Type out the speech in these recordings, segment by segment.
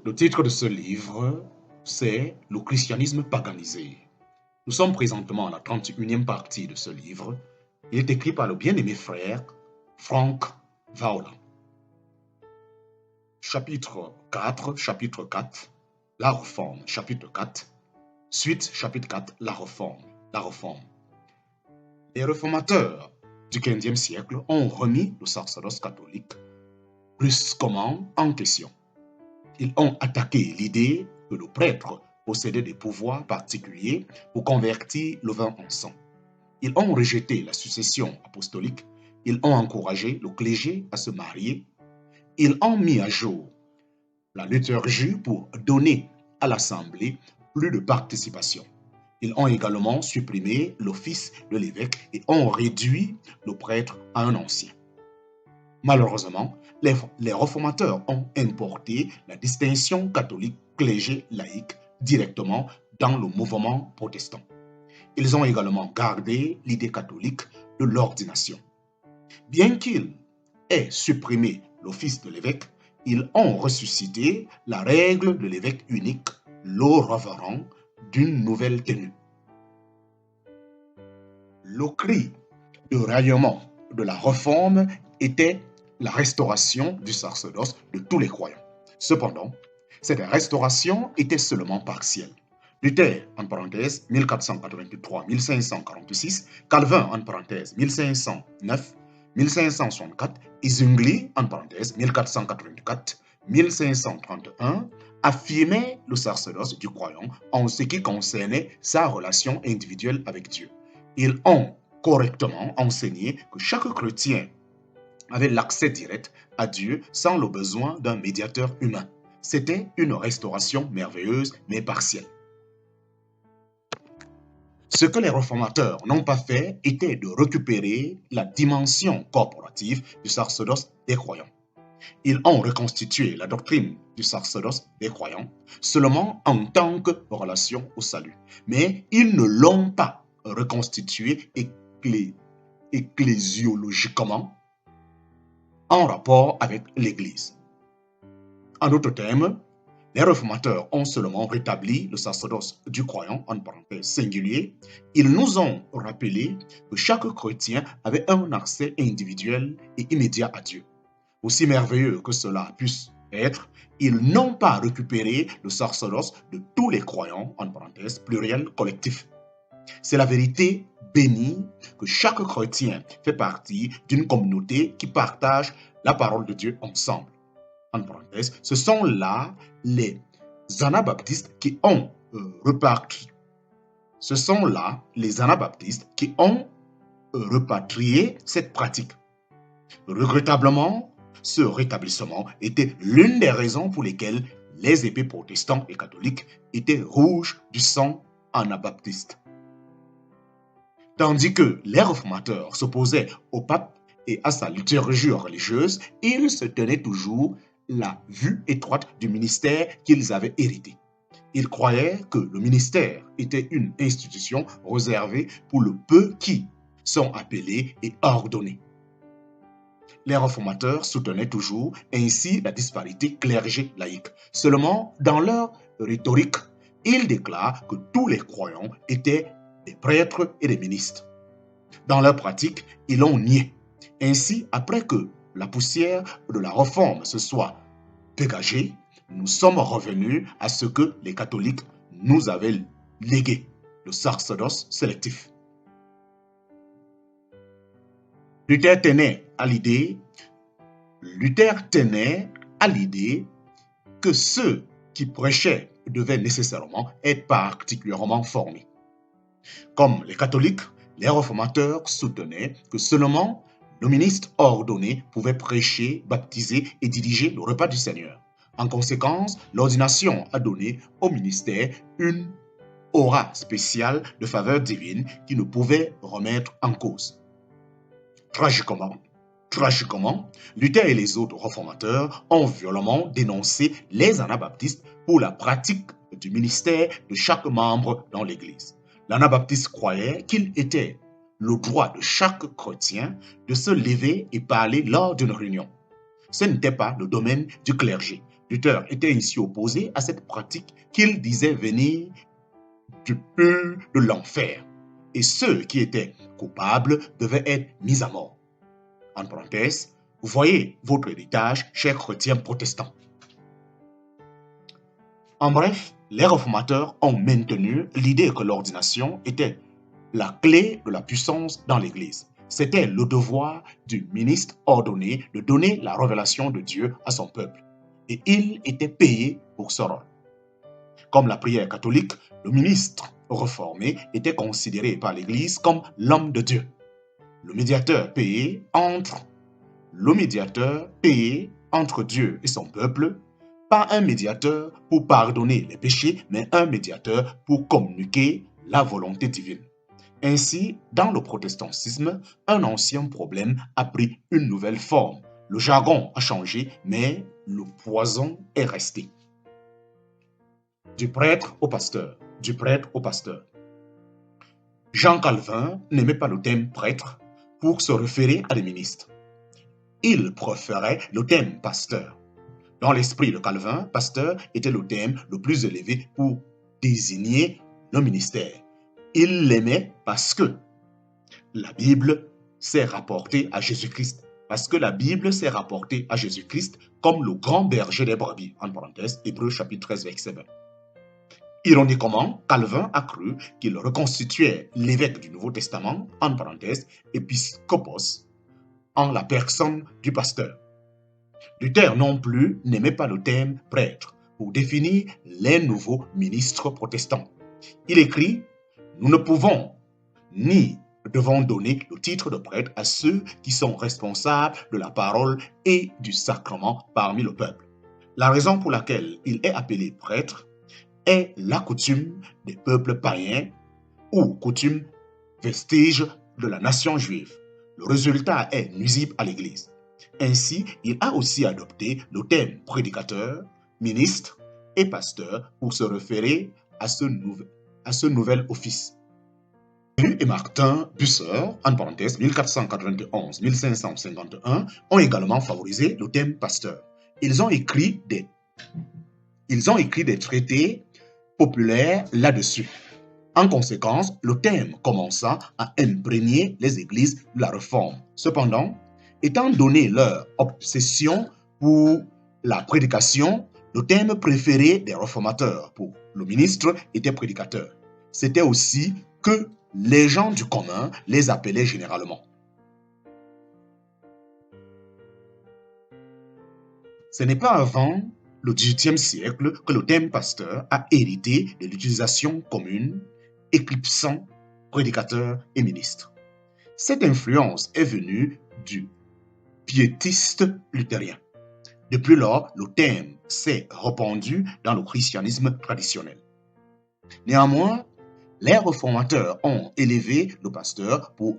Le titre de ce livre, c'est « Le christianisme paganisé ». Nous sommes présentement à la 31e partie de ce livre. Il est écrit par le bien-aimé frère Frank Fowler. Chapitre 4, la réforme. Chapitre 4, suite, chapitre 4, la réforme. Les réformateurs du XVe siècle ont remis le sacerdoce catholique brusquement en question. Ils ont attaqué l'idée que le prêtre possédait des pouvoirs particuliers pour convertir le vin en sang. Ils ont rejeté la succession apostolique. Ils ont encouragé le clergé à se marier. Ils ont mis à jour la liturgie pour donner à l'assemblée plus de participation. Ils ont également supprimé l'office de l'évêque et ont réduit le prêtre à un ancien. Malheureusement, les réformateurs ont importé la distinction catholique clergé-laïque directement dans le mouvement protestant. Ils ont également gardé l'idée catholique de l'ordination. Bien qu'ils aient supprimé l'office de l'évêque, ils ont ressuscité la règle de l'évêque unique, le révérend, d'une nouvelle tenue. Le cri de ralliement de la réforme était la restauration du sacerdoce de tous les croyants. Cependant, cette restauration était seulement partielle. Luther, en parenthèse, 1483-1546, Calvin, en parenthèse, 1509-1564, et Zwingli, en parenthèse, 1484-1531, affirmaient le sacerdoce du croyant en ce qui concernait sa relation individuelle avec Dieu. Ils ont correctement enseigné que chaque chrétien avait l'accès direct à Dieu sans le besoin d'un médiateur humain. C'était une restauration merveilleuse mais partielle. Ce que les réformateurs n'ont pas fait était de récupérer la dimension corporative du sacerdoce des croyants. Ils ont reconstitué la doctrine du sacerdoce des croyants seulement en tant que relation au salut. Mais ils ne l'ont pas reconstitué ecclésiologiquement en rapport avec l'Église. En d'autres termes, les réformateurs ont seulement rétabli le sacerdoce du croyant, en parenthèse singulier. Ils nous ont rappelé que chaque chrétien avait un accès individuel et immédiat à Dieu. Aussi merveilleux que cela puisse être, ils n'ont pas récupéré le sacerdoce de tous les croyants, en parenthèse pluriel collectif. C'est la vérité bénie que chaque chrétien fait partie d'une communauté qui partage la parole de Dieu ensemble. En parenthèse, ce sont là les anabaptistes qui ont repatrié cette pratique. Regrettablement, ce rétablissement était l'une des raisons pour lesquelles les épées protestants et catholiques étaient rouges du sang anabaptiste. Tandis que les réformateurs s'opposaient au pape et à sa liturgie religieuse, ils se tenaient toujours la vue étroite du ministère qu'ils avaient hérité. Ils croyaient que le ministère était une institution réservée pour le peu qui sont appelés et ordonnés. Les réformateurs soutenaient toujours ainsi la disparité clergé-laïque. Seulement, dans leur rhétorique, ils déclarent que tous les croyants étaient des prêtres et des ministres. Dans leur pratique, ils l'ont nié. Ainsi, après que la poussière de la réforme se soit dégagée, nous sommes revenus à ce que les catholiques nous avaient légué, le sacerdoce sélectif. Luther tenait à l'idée que ceux qui prêchaient devaient nécessairement être particulièrement formés. Comme les catholiques, les réformateurs soutenaient que seulement le ministre ordonné pouvait prêcher, baptiser et diriger le repas du Seigneur. En conséquence, l'ordination a donné au ministère une aura spéciale de faveur divine qui ne pouvait remettre en cause. Tragiquement, Luther et les autres réformateurs ont violemment dénoncé les anabaptistes pour la pratique du ministère de chaque membre dans l'Église. L'anabaptiste croyait qu'il était le droit de chaque chrétien de se lever et parler lors d'une réunion. Ce n'était pas le domaine du clergé. Luther était ainsi opposé à cette pratique qu'il disait venir du peu de l'enfer, et ceux qui étaient coupables devaient être mis à mort. En parenthèse, vous voyez votre héritage, chers chrétiens protestants. En bref, les réformateurs ont maintenu l'idée que l'ordination était la clé de la puissance dans l'Église. C'était le devoir du ministre ordonné de donner la révélation de Dieu à son peuple. Et il était payé pour ce rôle. Comme la prière catholique, le ministre réformé était considéré par l'Église comme l'homme de Dieu. Le médiateur payé entre Dieu et son peuple, pas un médiateur pour pardonner les péchés, mais un médiateur pour communiquer la volonté divine. Ainsi, dans le protestantisme, un ancien problème a pris une nouvelle forme. Le jargon a changé, mais le poison est resté. Du prêtre au pasteur, du prêtre au pasteur. Jean Calvin n'aimait pas le terme prêtre pour se référer à des ministres. Il préférait le terme pasteur. Dans l'esprit de Calvin, pasteur était le terme le plus élevé pour désigner le ministère. Il l'aimait parce que la Bible s'est rapportée à Jésus-Christ. Parce que la Bible s'est rapportée à Jésus-Christ comme le grand berger des brebis. En parenthèse, Hébreux chapitre 13, verset 20. Ironiquement, Calvin a cru qu'il reconstituait l'évêque du Nouveau Testament, en parenthèse, épiscopos, en la personne du pasteur. Luther non plus n'aimait pas le terme prêtre pour définir les nouveaux ministres protestants. Il écrit « Nous ne pouvons ni devons donner le titre de prêtre à ceux qui sont responsables de la parole et du sacrement parmi le peuple. La raison pour laquelle il est appelé prêtre est la coutume des peuples païens ou coutume vestige de la nation juive. Le résultat est nuisible à l'Église. Ainsi, il a aussi adopté le terme prédicateur, ministre et pasteur pour se référer à ce nouvel office. Et Martin Bucer, en parenthèse 1491-1551, ont également favorisé le terme pasteur. Ils ont écrit des traités populaires là-dessus. En conséquence, le terme commença à imprégner les églises de la Réforme. Cependant, étant donné leur obsession pour la prédication, le terme préféré des réformateurs pour le ministre était prédicateur. C'était aussi que les gens du commun les appelaient généralement. Ce n'est pas avant le XVIIIe siècle que le terme pasteur a hérité de l'utilisation commune, éclipsant prédicateur et ministre. Cette influence est venue du piétiste luthérien. Depuis lors, le terme s'est répandu dans le christianisme traditionnel. Néanmoins, les réformateurs ont élevé le pasteur pour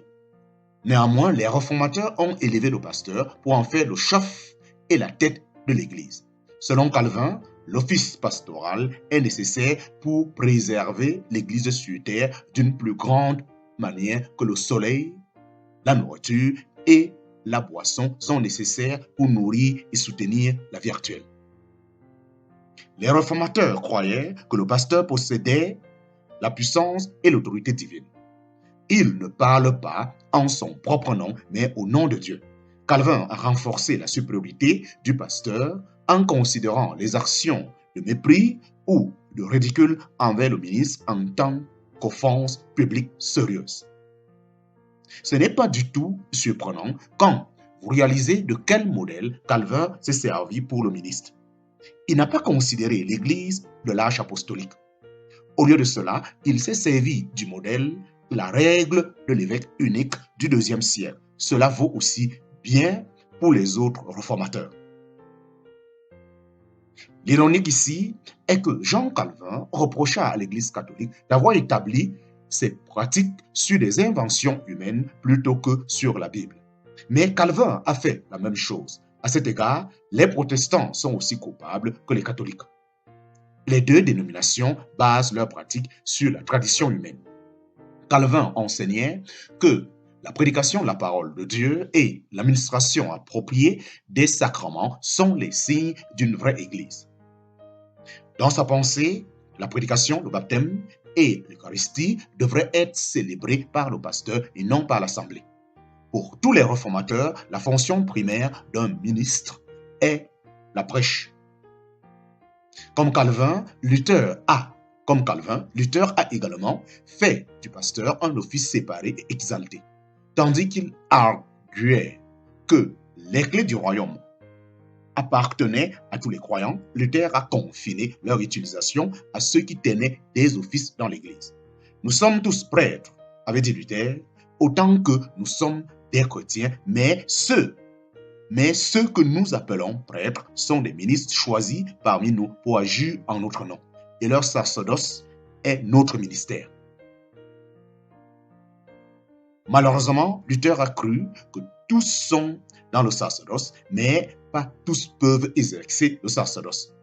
en faire le chef et la tête de l'Église. Selon Calvin, l'office pastoral est nécessaire pour préserver l'Église sur terre d'une plus grande manière que le soleil, la nourriture et la boisson sont nécessaires pour nourrir et soutenir la vie actuelle. Les réformateurs croyaient que le pasteur possédait la puissance et l'autorité divine. Il ne parle pas en son propre nom, mais au nom de Dieu. Calvin a renforcé la supériorité du pasteur en considérant les actions de mépris ou de ridicule envers le ministre en tant qu'offense publique sérieuse. Ce n'est pas du tout surprenant quand vous réalisez de quel modèle Calvin s'est servi pour le ministre. Il n'a pas considéré l'Église de l'âge apostolique. Au lieu de cela, il s'est servi du modèle, la règle de l'évêque unique du IIe siècle. Cela vaut aussi bien pour les autres réformateurs. L'ironique ici est que Jean Calvin reprocha à l'Église catholique d'avoir établi ses pratiques sur des inventions humaines plutôt que sur la Bible. Mais Calvin a fait la même chose. À cet égard, les protestants sont aussi coupables que les catholiques. Les deux dénominations basent leurs pratiques sur la tradition humaine. Calvin enseignait que La prédication de la parole de Dieu et l'administration appropriée des sacrements sont les signes d'une vraie Église. Dans sa pensée, la prédication, le baptême et l'Eucharistie devraient être célébrés par le pasteur et non par l'Assemblée. Pour tous les réformateurs, la fonction primaire d'un ministre est la prêche. Comme Calvin, Luther a également fait du pasteur un office séparé et exalté. Tandis qu'il arguait que les clés du royaume appartenaient à tous les croyants, Luther a confiné leur utilisation à ceux qui tenaient des offices dans l'Église. Nous sommes tous prêtres, avait dit Luther, autant que nous sommes des chrétiens, mais ceux que nous appelons prêtres sont des ministres choisis parmi nous pour agir en notre nom, et leur sacerdoce est notre ministère. Malheureusement, Luther a cru que tous sont dans le sacerdoce, mais pas tous peuvent exercer le sacerdoce.